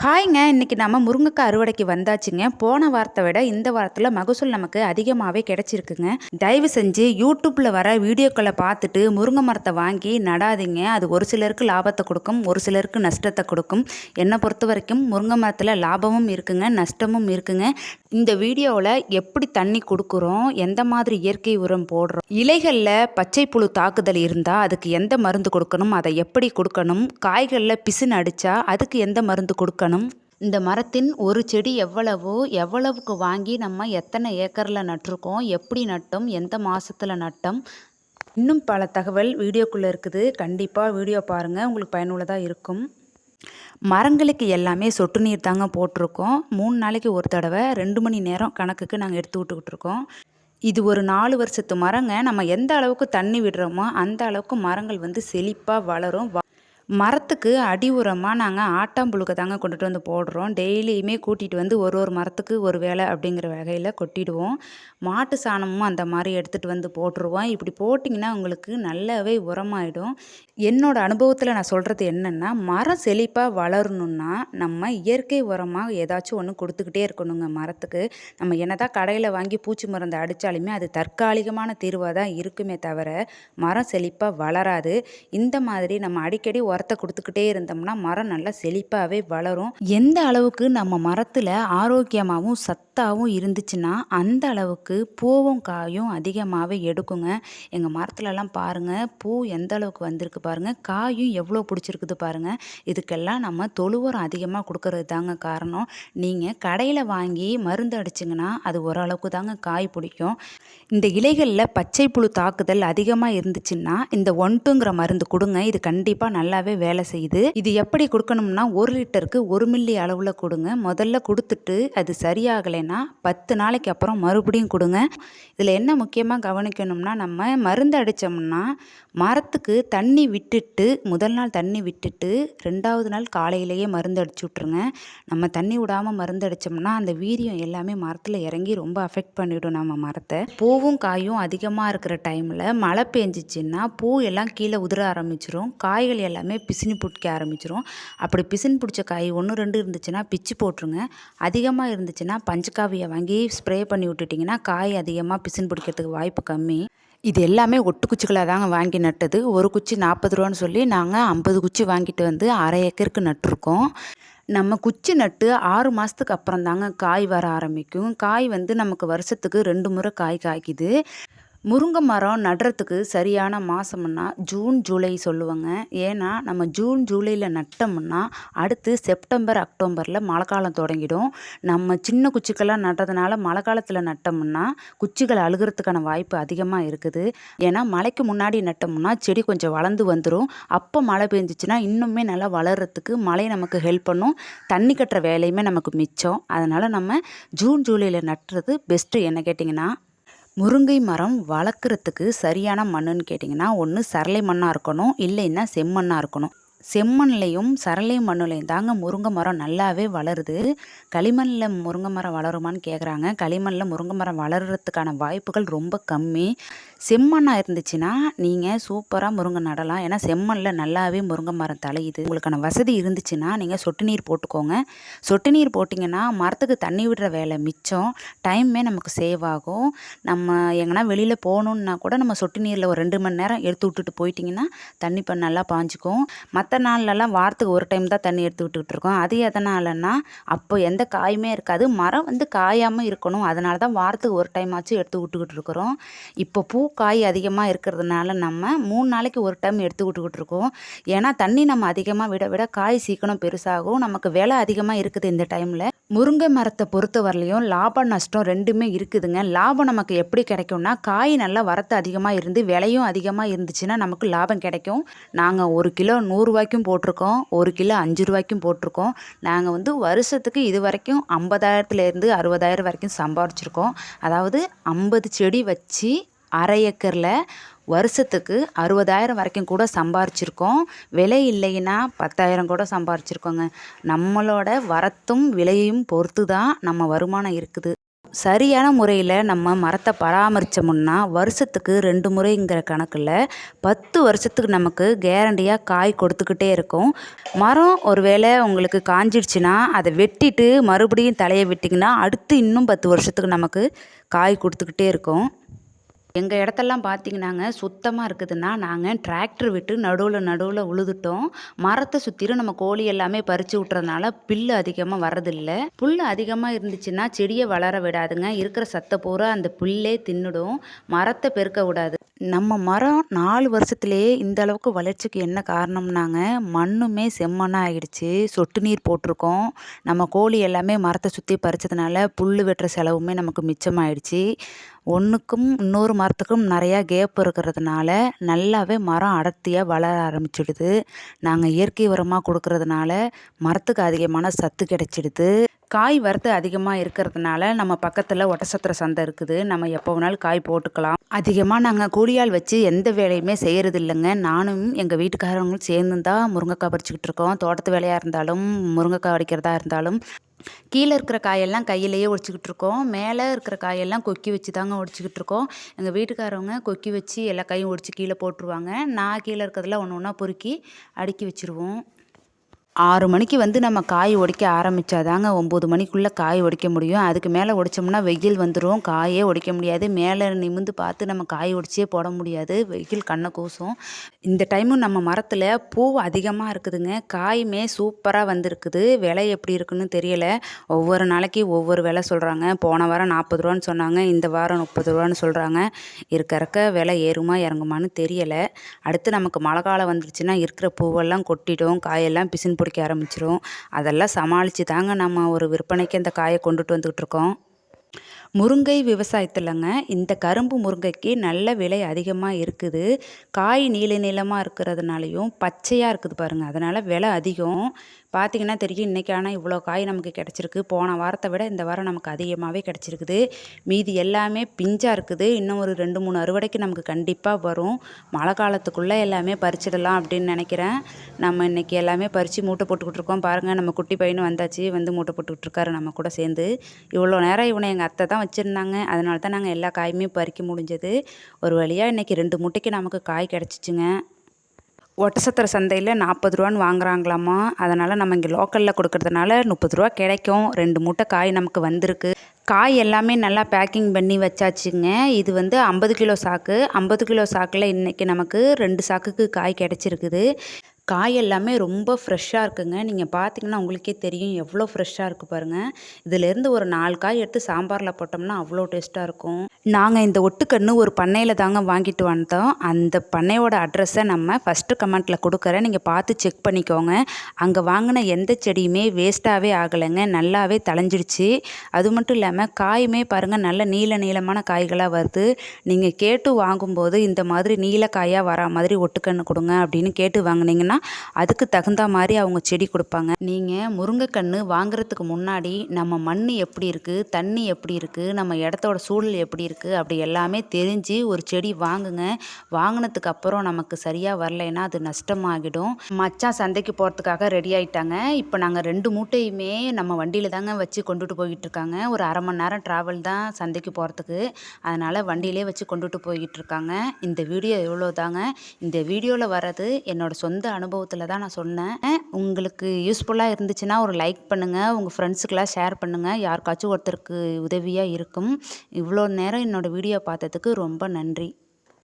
ஹாய்ங்க. இன்னைக்கு நம்ம முருங்கைக்காய் அறுவடைக்கு வந்தாச்சுங்க. போன வாரத்தை விட இந்த வாரத்தில் மகசூல் நமக்கு அதிகமாகவே கிடைச்சிருக்குங்க. தயவு செஞ்சு யூடியூப்பில் வர வீடியோக்களை பார்த்துட்டு முருங்கை மரத்தை வாங்கி நடாதீங்க. அது ஒரு சிலருக்கு லாபத்தை கொடுக்கும், ஒரு சிலருக்கு நஷ்டத்தை கொடுக்கும். என்னை பொறுத்த வரைக்கும் முருங்கை மரத்தில் லாபமும் இருக்குங்க, நஷ்டமும் இருக்குங்க. இந்த வீடியோவில் எப்படி தண்ணி கொடுக்குறோம், எந்த மாதிரி இயற்கை உரம் போடுறோம், இலைகளில் பச்சை புழு தாக்குதல் இருந்தால் அதுக்கு எந்த மருந்து கொடுக்கணும், அதை எப்படி கொடுக்கணும், காய்களில் பிசின் அடித்தா அதுக்கு எந்த மருந்து கொடுக்கணும், இந்த மரத்தின் ஒரு செடி எவ்வளவுக்கு வாங்கி நம்ம எத்தனை ஏக்கரில் நட்டிருக்கோம், எப்படி நட்டோம், எந்த மாதத்தில் நட்டோம், இன்னும் பல தகவல் வீடியோக்குள்ளே இருக்குது. கண்டிப்பாக வீடியோ பாருங்கள், உங்களுக்கு பயனுள்ளதாக இருக்கும். மரங்களுக்கு எல்லாமே சொட்டு நீர் தாங்க போட்டிருக்கோம். 3 நாளைக்கு ஒரு தடவை 2 மணி நேரம் கணக்குக்கு நாங்கள் எடுத்து விட்டுக்கிட்டு இருக்கோம். இது ஒரு 4 வருஷத்து மரங்க. நம்ம எந்த அளவுக்கு தண்ணி விடுறோமோ அந்த அளவுக்கு மரங்கள் வந்து செழிப்பாக வளரும். மரத்துக்கு அடி உரமாக நாங்கள் ஆட்டாம்புழுக்கை தாங்க கொண்டுட்டு வந்து போடுறோம். டெய்லியுமே கூட்டிகிட்டு வந்து ஒரு மரத்துக்கு ஒரு வேலை அப்படிங்கிற வகையில் கொட்டிடுவோம். மாட்டு சாணமும் அந்த மாதிரி எடுத்துகிட்டு வந்து போட்டுருவோம். இப்படி போட்டிங்கன்னா உங்களுக்கு நல்லாவே உரமாயிடும். என்னோட அனுபவத்தில் நான் சொல்கிறது என்னென்னா, மரம் செழிப்பாக வளரணுன்னா நம்ம இயற்கை உரமாக ஏதாச்சும் ஒன்று கொடுத்துக்கிட்டே இருக்கணுங்க மரத்துக்கு. நம்ம என்னதான் கடையில் வாங்கி பூச்சி மருந்து அடித்தாலுமே அது தற்காலிகமான தீர்வாக தான் இருக்குமே தவிர மரம் செழிப்பாக வளராது. இந்த மாதிரி நம்ம அடிக்கடி உரத்தை கொடுத்துக்கிட்டே இருந்தோம்னா மரம் நல்லா செழிப்பாகவே வளரும். எந்த அளவுக்கு நம்ம மரத்தில் ஆரோக்கியமாகவும் சத்தாகவும் இருந்துச்சுன்னா அந்த அளவுக்கு பூவும் காயும் அதிகமாகவே எடுக்குங்க. எங்கள் மரத்துலலாம் பாருங்கள், பூ எந்த அளவுக்கு வந்திருக்கு பாருங்கள், காயும் எவ்வளோ பிடிச்சிருக்குது பாருங்கள். இதுக்கெல்லாம் நம்ம தொழு உரம் அதிகமாக கொடுக்கறது தாங்க காரணம். நீங்கள் கடையில் வாங்கி மருந்து அடிச்சிங்கன்னா அது ஓரளவுக்கு தாங்க காய் பிடிக்கும். இந்த இலைகளில் பச்சை புழு தாக்குதல் அதிகமாக இருந்துச்சுன்னா இந்த 1-2ங்கிற மருந்து கொடுங்க. இது கண்டிப்பாக நல்லாவே வேலை செய்யுது. இது எப்படி கொடுக்கணும்னா 1 லிட்டருக்கு 1 மில்லி அளவில் கொடுங்க. முதல்ல கொடுத்துட்டு அது சரியாகலைன்னா 10 நாளைக்கு அப்புறம் மறுபடியும் கொடுங்க. இதில் என்ன முக்கியமாக கவனிக்கணும்னா, நம்ம மருந்து அடித்தோம்னா மரத்துக்கு தண்ணி விட்டுட்டு முதல் நாள் தண்ணி விட்டுட்டு 2வது நாள் காலையிலேயே மருந்து அடிச்சு விட்ருங்க. நம்ம தண்ணி விடாமல் மருந்து அடித்தோம்னா அந்த வீரியம் எல்லாமே மரத்தில் இறங்கி ரொம்ப அஃபெக்ட் பண்ணிவிடும் நம்ம மரத்தை. பூவும் காயும் அதிகமாக இருக்கிற டைமில் மழை பெஞ்சிச்சின்னா பூ எல்லாம் கீழே உதிர ஆரம்பிச்சிரும், காய்கள் எல்லாமே பிசினி பிடிக்க ஆரம்பிச்சிரும். அப்படி பிசின் பிடிச்ச காய் 1, 2 இருந்துச்சுன்னா பிச்சு போட்டுருங்க. அதிகமாக இருந்துச்சுன்னா பஞ்சகாவியை வாங்கி ஸ்ப்ரே பண்ணி விட்டுட்டிங்கன்னா காய் அதிகமாக பிசின் பிடிக்கிறதுக்கு வாய்ப்பு கம்மி. இது எல்லாமே ஒட்டு குச்சிகளாக தாங்க வாங்கி நட்டது. ஒரு குச்சி 40 ரூபான்னு சொல்லி நாங்கள் 50 குச்சி வாங்கிட்டு வந்து 1/2 ஏக்கருக்கு நட்டிருக்கோம். நம்ம குச்சி நட்டு 6 மாதத்துக்கு அப்புறம் தாங்க காய் வர ஆரம்பிக்கும். காய் வந்து நமக்கு வருஷத்துக்கு 2 முறை காய் காய்க்குது. முருங்கை மரம் நடுறதுக்கு சரியான மாதம்னா ஜூன் ஜூலை சொல்லுவாங்க. ஏன்னா நம்ம ஜூன் ஜூலையில் நட்டோம்னா அடுத்து செப்டம்பர் அக்டோபரில் மழை காலம் தொடங்கிடும். நம்ம சின்ன குச்சிக்கெல்லாம் நடுறதுனால மழை காலத்தில் நட்டோம்னா குச்சிகள் அழுகிறதுக்கான வாய்ப்பு அதிகமாக இருக்குது. ஏன்னா மழைக்கு முன்னாடி நட்டோம்னா செடி கொஞ்சம் வளர்ந்து வந்துடும். அப்போ மழை பெஞ்சிச்சுன்னா இன்னுமே நல்லா வளர்கிறதுக்கு மழை நமக்கு ஹெல்ப் பண்ணும். தண்ணி கட்டுற வேலையுமே நமக்கு மிச்சம். அதனால் நம்ம ஜூன் ஜூலையில் நட்டுறது பெஸ்ட்டு. என்ன கேட்டிங்கன்னா, முருங்கை மரம் வளர்க்குறதுக்கு சரியான மண்ணுன்னு கேட்டிங்கன்னா, ஒன்று சரளை மண்ணாக இருக்கணும், இல்லைன்னா செம்மண்ணாக இருக்கணும். செம்மண்லையும் சரளை மண்ணுலையும் தாங்க முருங்கை மரம் நல்லாவே வளருது. களிமண்ணில் முருங்கை மரம் வளருமான்னு கேட்குறாங்க. களிமண்ணில் முருங்கை மரம் வளர்கிறதுக்கான வாய்ப்புகள் ரொம்ப கம்மி. செம்மண்ணாக இருந்துச்சுன்னா நீங்கள் சூப்பராக முருங்கை நடலாம். ஏன்னா செம்மண்ணில் நல்லாவே முருங்கை மரம் தலையுது. உங்களுக்கான வசதி இருந்துச்சுன்னா நீங்கள் சொட்டு நீர் போட்டுக்கோங்க. சொட்டு நீர் போட்டிங்கன்னா மரத்துக்கு தண்ணி விடுற வேலை மிச்சம், டைமே நமக்கு சேவ் ஆகும். நம்ம எங்கன்னா வெளியில் போகணுன்னா கூட நம்ம சொட்டு நீரில் ஒரு 2 மணி நேரம் எடுத்து விட்டுட்டு போயிட்டிங்கன்னா தண்ணி நல்லா பாஞ்சிக்கும். மற்ற நாள்லலாம் வாரத்துக்கு ஒரு டைம் தான் தண்ணி எடுத்து விட்டுக்கிட்டு இருக்கோம். அது எதனாலன்னா அப்போ எந்த காயுமே இருக்காது, மரம் வந்து காயாமல் இருக்கணும். அதனால தான் வாரத்துக்கு ஒரு டைம் ஆச்சும் எடுத்து விட்டுக்கிட்டு இருக்கிறோம். இப்போ பூ காய் அதிகமாக இருக்கிறதுனால நம்ம 3 நாளைக்கு ஒரு டைம் எடுத்து விட்டுக்கிட்டு இருக்கோம். ஏன்னா தண்ணி நம்ம அதிகமாக விட விட காய் சீக்கிரம் பெருசாகும். நமக்கு விலை அதிகமாக இருக்குது இந்த டைமில். முருங்கை மரத்தை பொறுத்த வரலையும் லாபம் நஷ்டம் 2மே இருக்குதுங்க. லாபம் நமக்கு எப்படி கிடைக்கும்னா, காய் நல்லா வரத்து அதிகமாக இருந்து விலையும் அதிகமாக இருந்துச்சுன்னா நமக்கு லாபம் கிடைக்கும். நாங்கள் 1 கிலோ 100 ரூபாய்க்கும் போட்டிருக்கோம், 1 கிலோ 5 ரூபாய்க்கும் போட்டிருக்கோம். நாங்கள் வந்து வருஷத்துக்கு இது வரைக்கும் 50,000லேருந்து 60,000 வரைக்கும் சம்பாரிச்சிருக்கோம். அதாவது 50 செடி வச்சு 1/2 ஏக்கரில் வருஷத்துக்கு 60,000 வரைக்கும் கூட சம்பாரிச்சிருக்கோம். விலை இல்லைன்னா 10,000 கூட சம்பாரிச்சிருக்கோங்க. நம்மளோட வரத்தும் விலையையும் பொறுத்து தான் நம்ம வருமானம் இருக்குது. சரியான முறையில் நம்ம மரத்தை பராமரித்தோம்னா வருஷத்துக்கு 2 முறைங்கிற கணக்கில் 10 வருஷத்துக்கு நமக்கு கேரண்டியாக காய் கொடுத்துக்கிட்டே இருக்கும். மரம் ஒரு வேளை உங்களுக்கு காஞ்சிடுச்சுன்னா அதை வெட்டிட்டு மறுபடியும் தலையை விட்டிங்கன்னா அடுத்து இன்னும் 10 வருஷத்துக்கு நமக்கு காய் கொடுத்துக்கிட்டே இருக்கும். எங்கள் இடத்தெல்லாம் பார்த்தீங்கன்னாங்க சுத்தமாக இருக்குதுன்னா நாங்கள் டிராக்டர் விட்டு நடுவில் உழுதுட்டோம். மரத்தை சுற்றிலும் நம்ம கோழி எல்லாமே பறித்து விட்டுறதுனால புல்லு அதிகமாக வர்றதில்ல. புல் அதிகமாக இருந்துச்சுன்னா செடியை வளர விடாதுங்க. இருக்கிற சத்தை பூரா அந்த புல்லே தின்னுடும். மரத்தை பெருக்க விடாது. நம்ம மரம் 4 வருஷத்துலேயே இந்த அளவுக்கு வளர்ச்சிக்கு என்ன காரணம்னாங்க, மண்ணுமே செம்மண்ணாக ஆகிடுச்சு. சொட்டு நீர் போட்டிருக்கோம். நம்ம கோழி எல்லாமே மரத்தை சுற்றி பறிச்சதுனால புல் வெட்டுற செலவுமே நமக்கு மிச்சமாயிடுச்சு. ஒன்றுக்கும் இன்னொரு மரத்துக்கும் நிறையா கேப் இருக்கிறதுனால நல்லாவே மரம் அடர்த்தியாக வளர ஆரம்பிச்சிடுது. நாங்கள் இயற்கை உரமாக கொடுக்கறதுனால மரத்துக்கு அதிகமான சத்து கிடைச்சிடுது. காய் வரத்து அதிகமாக இருக்கிறதுனால நம்ம பக்கத்தில் ஒட்டச்சத்திர சந்தை இருக்குது. நம்ம எப்போ வேணாலும் காய் போட்டுக்கலாம். அதிகமாக நாங்கள் கூலியாள் வச்சு எந்த வேலையுமே செய்கிறது இல்லைங்க. நானும் எங்கள் வீட்டுக்காரங்களும் சேர்ந்து தான் முருங்கைக்காய் பறிச்சுக்கிட்டு இருக்கோம். தோட்டத்து வேலையாக இருந்தாலும் முருங்கைக்காய் அடிக்கிறதா இருந்தாலும் கீழே இருக்கிற காயெல்லாம் கையிலேயே ஒடிச்சிக்கிட்டு இருக்கோம். மேலே இருக்கிற காயெல்லாம் கொக்கி வச்சு தாங்க ஒடிச்சிக்கிட்டு இருக்கோம். எங்கள் வீட்டுக்காரவங்க கொக்கி வச்சு எல்லா காயும் ஒடிச்சு கீழே போட்டுருவாங்க. நான் கீழே இருக்கிறதெல்லாம் ஒன்று ஒன்றா பொறுக்கி அடுக்கி வச்சுருவோம். 6 மணிக்கு வந்து நம்ம காய் உடைக்க ஆரம்பித்தாதாங்க 9 மணிக்குள்ளே காய் உடைக்க முடியும். அதுக்கு மேலே உடைச்சோம்னா வெயில் வந்துடும். காயே உடைக்க முடியாது. மேலே நிமிர்ந்து பார்த்து நம்ம காய் உடைச்சே போட முடியாது. வெயில் கண்ணை கூசும். இந்த டைமும் நம்ம மரத்தில் பூ அதிகமாக இருக்குதுங்க. காயுமே சூப்பராக வந்திருக்குது. விலை எப்படி இருக்குன்னு தெரியலை. ஒவ்வொரு நாளைக்கு ஒவ்வொரு விலை சொல்கிறாங்க. போன வாரம் 40 ரூபான்னு சொன்னாங்க. இந்த வாரம் 30 ரூபான்னு சொல்கிறாங்க. இருக்க விலை ஏறுமா இறங்குமான்னு தெரியலை. அடுத்து நமக்கு மழை காலம் வந்துருச்சுன்னா இருக்கிற பூவெல்லாம் கொட்டிடும். காயெல்லாம் பிசின் பிடிக்க ஆரம்பிச்சிரும். அதெல்லாம் சமாளித்து தாங்க நம்ம ஒரு விற்பனைக்கு அந்த காயை கொண்டுட்டு வந்துக்கிட்டு இருக்கோம். முருங்கை விவசாயத்தில்ங்க இந்த கரும்பு முருங்கைக்கு நல்ல விலை அதிகமாக இருக்குது. காய் நீளமாக இருக்கிறதுனாலையும் பச்சையாக இருக்குது பாருங்கள். அதனால் விலை அதிகம். பார்த்திங்கன்னா தெரியும் இன்றைக்கி ஆனால் இவ்வளோ காய் நமக்கு கிடச்சிருக்கு. போன வாரத்தை விட இந்த வாரம் நமக்கு அதிகமாகவே கிடச்சிருக்குது. மீதி எல்லாமே பிஞ்சாக இருக்குது. இன்னும் ஒரு 2-3 அறுவடைக்கு நமக்கு கண்டிப்பாக வரும். மழை காலத்துக்குள்ளே எல்லாமே பறிச்சிடலாம் அப்படின்னு நினைக்கிறேன். நம்ம இன்றைக்கி எல்லாமே பறித்து மூட்டை போட்டுக்கிட்டு இருக்கோம். பாருங்கள் நம்ம குட்டி பையனும் வந்தாச்சு, வந்து மூட்டை போட்டுக்கிட்டு இருக்காரு நம்ம கூட சேர்ந்து. இவ்வளோ நேரம் இவனை எங்கள் அத்தை தான் வச்சுருந்தாங்க. அதனால தான் நாங்கள் எல்லா காயுமே பறிக்க முடிஞ்சது. ஒரு வழியாக இன்றைக்கி 2 மூட்டைக்கு நமக்கு காய் கிடச்சிச்சுங்க. ஒட்டச்சத்திர சந்தையில் 40 ரூபான்னு வாங்குறாங்களாமா. அதனால் நம்ம இங்கே லோக்கலில் கொடுக்கறதுனால 30 ரூபா கிடைக்கும். 2 மூட்டை காய் நமக்கு வந்திருக்கு. காய் எல்லாமே நல்லா பேக்கிங் பண்ணி வச்சாச்சுங்க. இது வந்து 50 கிலோ சாக்கு. 50 கிலோ சாக்கில் இன்றைக்கி நமக்கு 2 சாக்குக்கு காய் கிடச்சிருக்குது. காய் எல்லாமே ரொம்ப ஃப்ரெஷ்ஷாக இருக்குங்க. நீங்கள் பார்த்தீங்கன்னா உங்களுக்கே தெரியும் எவ்வளோ ஃப்ரெஷ்ஷாக இருக்குது பாருங்கள். இதிலேருந்து ஒரு 4 காய் எடுத்து சாம்பாரில் போட்டோம்னா அவ்வளோ டேஸ்ட்டாக இருக்கும். நாங்கள் இந்த ஒட்டுக்கன்று ஒரு பண்ணையில் தாங்க வாங்கிட்டு வந்தோம். அந்த பண்ணையோட அட்ரஸை நம்ம ஃபஸ்ட்டு கமெண்ட்டில் கொடுக்குறேன். நீங்கள் பார்த்து செக் பண்ணிக்கோங்க. அங்கே வாங்கின எந்த செடியுமே வேஸ்ட்டாகவே ஆகலைங்க. நல்லாவே தளைஞ்சிடுச்சு. அது மட்டும் இல்லாமல் காயுமே பாருங்கள் நல்ல நீளமான காய்களாக வருது. நீங்கள் கேட்டு வாங்கும்போது இந்த மாதிரி நீல காயாக வரா மாதிரி ஒட்டுக்கன்று கொடுங்க அப்படின்னு கேட்டு வாங்கினீங்கன்னா அதுக்கு தகுந்த மாதிரி அவங்க செடி கொடுப்பாங்க. நீங்கள் முருங்கைக்கன்று வாங்குறதுக்கு முன்னாடி நம்ம மண் எப்படி இருக்குது, தண்ணி எப்படி இருக்குது, நம்ம இடத்தோட சூழல் எப்படி இருக்குது அப்படி எல்லாமே தெரிஞ்சு ஒரு செடி வாங்குங்க. வாங்கினதுக்கு அப்புறம் நமக்கு சரியாக வரலைன்னா அது நஷ்டமாகிடும். மச்சான் சந்தைக்கு போகிறதுக்காக ரெடி ஆகிட்டாங்க. இப்போ நாங்கள் 2 மூட்டையுமே நம்ம வண்டியில் தாங்க வச்சு கொண்டுட்டு போய்கிட்டு இருக்காங்க. ஒரு அரை மணி நேரம் ட்ராவல் தான் சந்தைக்கு போகிறதுக்கு. அதனால் வண்டியிலே வச்சு கொண்டுட்டு போய்கிட்டு இருக்காங்க. இந்த வீடியோ எவ்வளோ தாங்க. இந்த வீடியோவில் வர்றது என்னோட சொந்த அனுபவத்தில் தான் நான் சொன்னேன். உங்களுக்கு யூஸ்ஃபுல்லாக இருந்துச்சுன்னா ஒரு லைக் பண்ணுங்கள். உங்கள் ஃப்ரெண்ட்ஸுக்கெல்லாம் ஷேர் பண்ணுங்கள். யாருக்காச்சும் ஒருத்தருக்கு உதவியாக இருக்கும். இவ்வளோ நேரம் என்னோடய வீடியோ பார்த்ததுக்கு ரொம்ப நன்றி.